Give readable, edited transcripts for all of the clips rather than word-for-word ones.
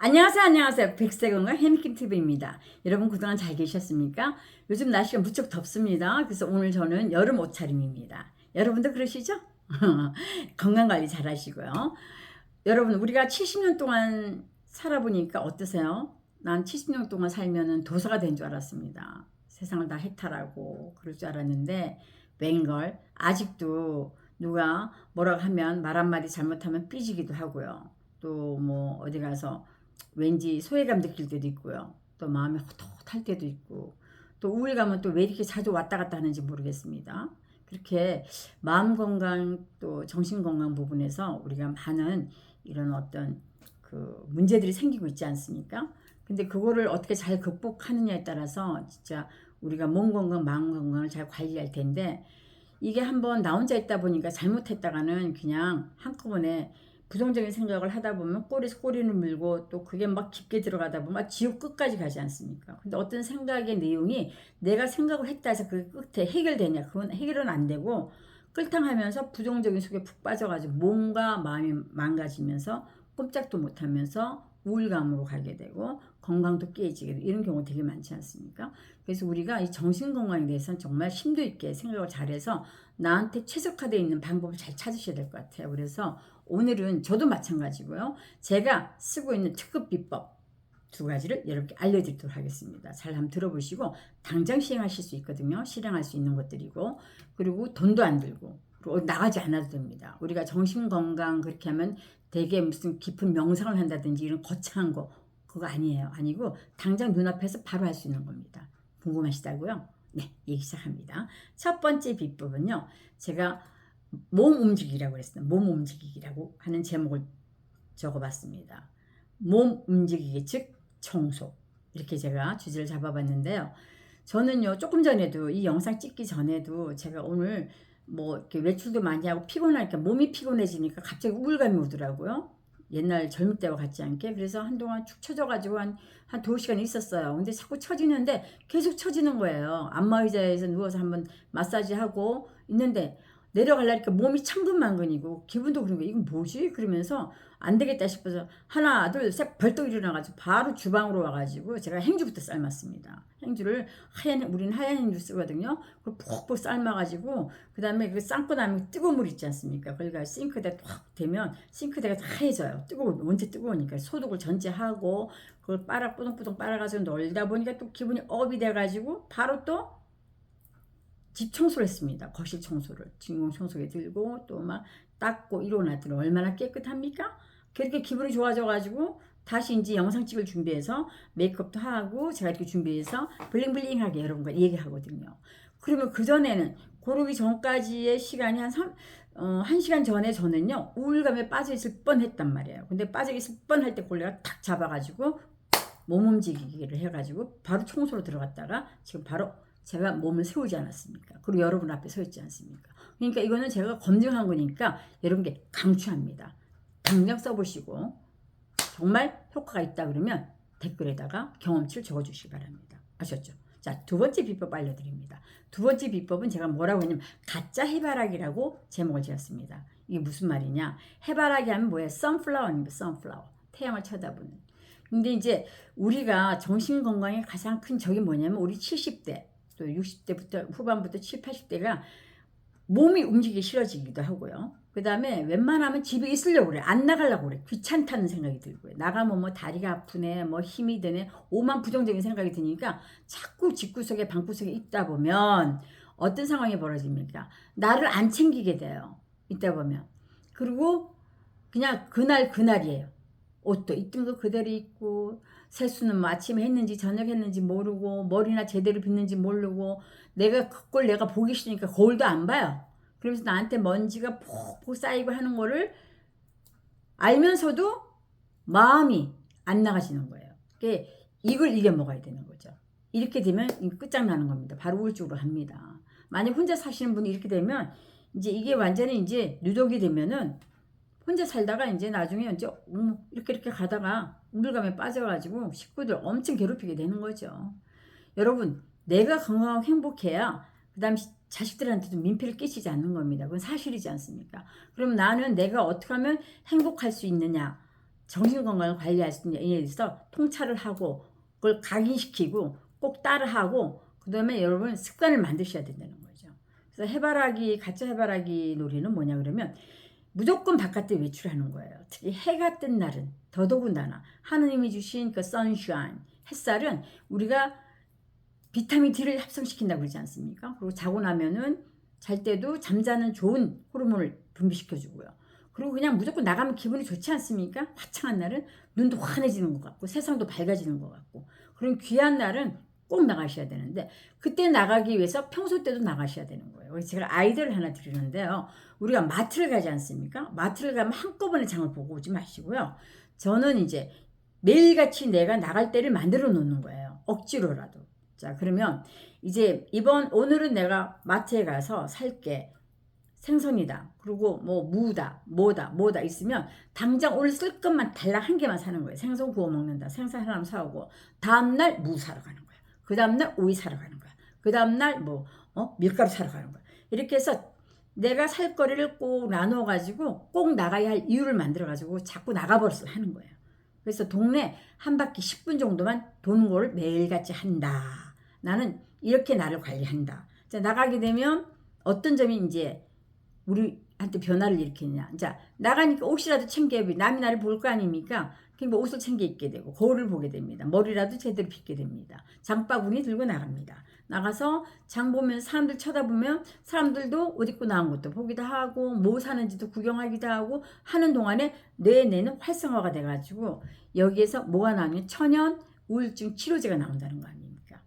안녕하세요, 안녕하세요. 백세건과 해미킴TV입니다. 여러분 그동안 잘 계셨습니까? 요즘 날씨가 무척 덥습니다. 그래서 오늘 저는 여름 옷차림입니다. 여러분도 그러시죠? 건강관리 잘 하시고요. 여러분 우리가 70년 동안 살아보니까 어떠세요? 난 70년 동안 살면은 도사가 된 줄 알았습니다. 세상을 다 해탈하고 그럴 줄 알았는데 웬걸 아직도 누가 뭐라고 하면 말 한마디 잘못하면 삐지기도 하고요. 또 뭐 어디 가서 왠지 소외감 느낄 때도 있고요. 또 마음이 헛헛할 때도 있고 또 우울감은 또 왜 이렇게 자주 왔다 갔다 하는지 모르겠습니다. 그렇게 마음 건강 또 정신 건강 부분에서 우리가 많은 이런 어떤 그 문제들이 생기고 있지 않습니까? 근데 그거를 어떻게 잘 극복하느냐에 따라서 진짜 우리가 몸 건강, 마음 건강을 잘 관리할 텐데 이게 한번 나 혼자 있다 보니까 잘못했다가는 그냥 한꺼번에 부정적인 생각을 하다 보면 꼬리에서 꼬리를 물고 또 그게 막 깊게 들어가다 보면 지옥 끝까지 가지 않습니까? 근데 어떤 생각의 내용이 내가 생각을 했다 해서 그 끝에 해결되냐? 그건 해결은 안 되고 끌탕하면서 부정적인 속에 푹 빠져가지고 몸과 마음이 망가지면서 꼼짝도 못하면서 우울감으로 가게 되고 건강도 깨지게 되고 이런 경우 되게 많지 않습니까? 그래서 우리가 이 정신건강에 대해서는 정말 심도 있게 생각을 잘해서 나한테 최적화되어 있는 방법을 잘 찾으셔야 될 것 같아요. 그래서 오늘은 저도 마찬가지고요. 제가 쓰고 있는 특급 비법 두 가지를 여러분께 알려드리도록 하겠습니다. 잘 한번 들어보시고 당장 시행하실 수 있거든요. 실행할 수 있는 것들이고 그리고 돈도 안 들고 그리고 나가지 않아도 됩니다. 우리가 정신건강 그렇게 하면 되게 무슨 깊은 명상을 한다든지 이런 거창한 거 그거 아니에요. 아니고 당장 눈앞에서 바로 할 수 있는 겁니다. 궁금하시다고요? 네, 얘기 시작합니다. 첫 번째 비법은요. 제가 몸 움직이라고 했어요. 몸 움직이기라고 하는 제목을 적어봤습니다. 몸 움직이기 즉 청소 이렇게 제가 주제를 잡아봤는데요. 저는요 조금 전에도 이 영상 찍기 전에도 제가 오늘 뭐 이렇게 외출도 많이 하고 피곤하니까 몸이 피곤해지니까 갑자기 우울감이 오더라고요. 옛날 젊을 때와 같지 않게 그래서 한동안 축 처져가지고 한 2시간 있었어요. 근데 자꾸 처지는데 계속 처지는 거예요. 안마의자에서 누워서 한번 마사지하고 있는데 내려가려니까 몸이 천근만근이고 기분도 그런 거 이건 뭐지? 그러면서 안 되겠다 싶어서 하나 둘 셋 벌떡 일어나가지고 바로 주방으로 와가지고 제가 행주부터 삶았습니다. 행주를 우리는 하얀 행주 쓰거든요. 그걸 푹푹 삶아가지고 그 다음에 그 삶고 나면 뜨거운 물 있지 않습니까? 그러니까 싱크대에 탁 대면 싱크대가 다 하얘져요. 원체 뜨거우니까 소독을 전체 하고 그걸 뿌둥뿌둥 빨아가지고 널다 보니까 또 기분이 업이 돼가지고 바로 또 집 청소를 했습니다. 거실 청소를 진공 청소기 들고 또 막 닦고 일어났더니 얼마나 깨끗합니까? 그렇게 기분이 좋아져가지고 다시 이제 영상 찍을 준비해서 메이크업도 하고 제가 이렇게 준비해서 블링블링하게 여러분과 얘기하거든요. 그러면 그전에는 고르기 전까지의 시간이 한 1시간 전에 저는요 우울감에 빠져있을 뻔했단 말이에요. 근데 빠져있을 뻔할 때 골레가 탁 잡아가지고 몸 움직이기를 해가지고 바로 청소로 들어갔다가 지금 바로 제가 몸을 세우지 않았습니까? 그리고 여러분 앞에 서 있지 않습니까? 그러니까 이거는 제가 검증한 거니까 여러분께 강추합니다. 당장 써보시고 정말 효과가 있다 그러면 댓글에다가 경험치를 적어주시기 바랍니다. 아셨죠? 자, 두 번째 비법 알려드립니다. 두 번째 비법은 제가 뭐라고 했냐면 가짜 해바라기라고 제목을 지었습니다. 이게 무슨 말이냐? 해바라기 하면 뭐예요? 선플라워입니다. 선플라워. 태양을 쳐다보는. 근데 이제 우리가 정신 건강에 가장 큰 적이 뭐냐면 우리 70대 또 60대부터 후반부터 7, 80대가 몸이 움직이기 싫어지기도 하고요. 그 다음에 웬만하면 집에 있으려고 그래. 안 나가려고 그래. 귀찮다는 생각이 들고요. 나가면 뭐 다리가 아프네, 뭐 힘이 드네, 오만 부정적인 생각이 드니까 자꾸 집구석에 방구석에 있다 보면 어떤 상황이 벌어집니까? 나를 안 챙기게 돼요. 있다 보면. 그리고 그냥 그날 그날이에요. 옷도 입던 거 그대로 입고 세수는 뭐 아침에 했는지 저녁 했는지 모르고 머리나 제대로 빗는지 모르고 내가 그걸 내가 보기 싫으니까 거울도 안 봐요. 그러면서 나한테 먼지가 폭폭 쌓이고 하는 거를 알면서도 마음이 안 나가지는 거예요. 그러니까 이걸 이겨 먹어야 되는 거죠. 이렇게 되면 끝장나는 겁니다. 바로 우울증으로 합니다. 만약 혼자 사시는 분이 이렇게 되면 이제 이게 완전히 이제 누적이 되면은 혼자 살다가 이제 나중에 이제 이렇게 가다가 우울감에 빠져가지고 식구들 엄청 괴롭히게 되는 거죠. 여러분, 내가 건강하고 행복해야 그다음 자식들한테도 민폐를 끼치지 않는 겁니다. 그건 사실이지 않습니까? 그럼 나는 내가 어떻게 하면 행복할 수 있느냐? 정신건강을 관리할 수 있는 에 대해서 통찰을 하고 그걸 각인시키고 꼭 따라하고 그다음에 여러분 습관을 만드셔야 된다는 거죠. 그래서 해바라기 가짜 해바라기 놀이는 뭐냐 그러면 무조건 바깥에 외출하는 거예요. 특히 해가 뜬 날은 더더군다나 하느님이 주신 그 선샤인 햇살은 우리가 비타민 D를 합성시킨다고 그러지 않습니까? 그리고 자고 나면은 잘 때도 잠자는 좋은 호르몬을 분비시켜주고요. 그리고 그냥 무조건 나가면 기분이 좋지 않습니까? 화창한 날은 눈도 환해지는 것 같고 세상도 밝아지는 것 같고 그런 귀한 날은 꼭 나가셔야 되는데 그때 나가기 위해서 평소 때도 나가셔야 되는 거예요. 그래서 제가 아이디어를 하나 드리는데요. 우리가 마트를 가지 않습니까? 마트를 가면 한꺼번에 장을 보고 오지 마시고요. 저는 이제 매일같이 내가 나갈 때를 만들어 놓는 거예요. 억지로라도. 자, 그러면 이제 오늘은 내가 마트에 가서 살게 생선이다. 그리고 뭐 무다, 뭐다 있으면 당장 오늘 쓸 것만 달랑 한 개만 사는 거예요. 생선 구워 먹는다. 생선 하나 사오고 다음날 무 사러 가는 거야. 그 다음날 오이 사러 가는 거야. 그 다음날 밀가루 사러 가는 거야. 이렇게 해서 내가 살 거리를 꼭 나누어 가지고 꼭 나가야 할 이유를 만들어 가지고 자꾸 나가버려서 하는 거예요. 그래서 동네 한 바퀴 10분 정도만 도는 걸 매일같이 한다. 나는 이렇게 나를 관리한다. 자, 나가게 되면 어떤 점이 이제 우리한테 변화를 일으키느냐. 자, 나가니까 옷이라도 챙겨야 돼. 남이 나를 볼 거 아닙니까? 그러니까 옷을 챙겨 입게 되고 거울을 보게 됩니다. 머리라도 제대로 빗게 됩니다. 장바구니 들고 나갑니다. 나가서 장 보면 사람들 쳐다보면 사람들도 옷 입고 나온 것도 보기도 하고 뭐 사는지도 구경하기도 하고 하는 동안에 뇌는 활성화가 돼가지고 여기에서 뭐가 나오면 천연 우울증 치료제가 나온다는 거 아닙니까?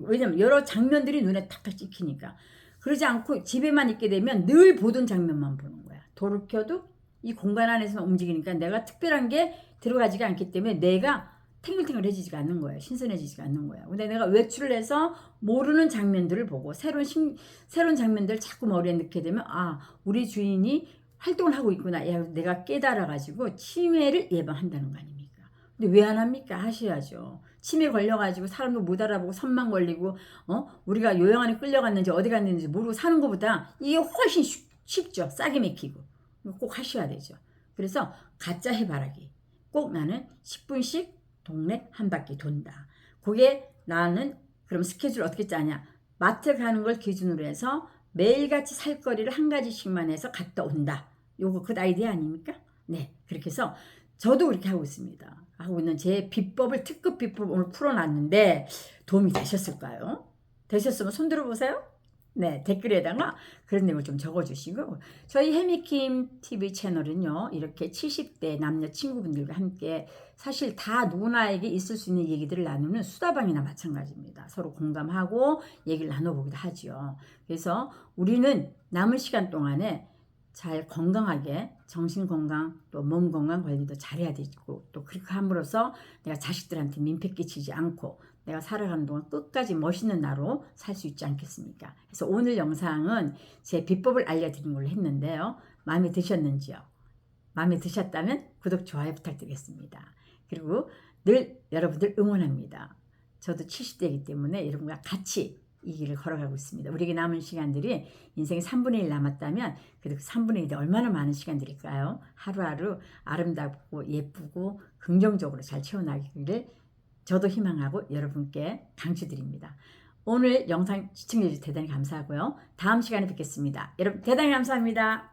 왜냐면 여러 장면들이 눈에 탁탁 찍히니까. 그러지 않고 집에만 있게 되면 늘 보던 장면만 보는 거야. 돌이켜도 이 공간 안에서 움직이니까 내가 특별한 게 들어가지가 않기 때문에 내가 탱글탱글해지지가 않는 거예요. 신선해지지가 않는 거예요. 근데 내가 외출을 해서 모르는 장면들을 보고 새로운 장면들을 자꾸 머리에 넣게 되면 우리 주인이 활동을 하고 있구나. 내가 깨달아가지고 치매를 예방한다는 거 아닙니까? 근데 왜 안 합니까? 하셔야죠. 치매 걸려가지고 사람도 못 알아보고 선만 걸리고 우리가 요양원에 끌려갔는지 어디 갔는지 모르고 사는 것보다 이게 훨씬 쉽죠. 싸게 맥히고 꼭 하셔야 되죠. 그래서 가짜 해바라기 꼭 나는 10분씩 동네 한 바퀴 돈다. 그게 나는 그럼 스케줄 어떻게 짜냐. 마트 가는 걸 기준으로 해서 매일같이 살 거리를 한 가지씩만 해서 갔다 온다. 요거 그 아이디어 아닙니까? 네, 그렇게 해서 저도 그렇게 하고 있습니다. 하고 있는 제 비법을 특급 비법 오늘 풀어놨는데 도움이 되셨을까요? 되셨으면 손 들어보세요. 네, 댓글에다가 그런 내용을 좀 적어주시고 저희 해미킴 TV 채널은요 이렇게 70대 남녀 친구분들과 함께 사실 다 누구나에게 있을 수 있는 얘기들을 나누는 수다방이나 마찬가지입니다. 서로 공감하고 얘기를 나눠보기도 하죠. 그래서 우리는 남은 시간 동안에 잘 건강하게 정신건강 또 몸건강 관리도 잘해야 되고 또 그렇게 함으로써 내가 자식들한테 민폐 끼치지 않고 내가 살아가는 동안 끝까지 멋있는 나로 살 수 있지 않겠습니까? 그래서 오늘 영상은 제 비법을 알려드린 걸로 했는데요. 마음에 드셨는지요? 마음에 드셨다면 구독, 좋아요 부탁드리겠습니다. 그리고 늘 여러분들 응원합니다. 저도 70대이기 때문에 여러분과 같이 이 길을 걸어가고 있습니다. 우리에게 남은 시간들이 인생이 3분의 1 남았다면 그래도 3분의 1이 얼마나 많은 시간들일까요? 하루하루 아름답고 예쁘고 긍정적으로 잘 채워나가기를 저도 희망하고 여러분께 강추드립니다. 오늘 영상 시청해주셔서 대단히 감사하고요. 다음 시간에 뵙겠습니다. 여러분 대단히 감사합니다.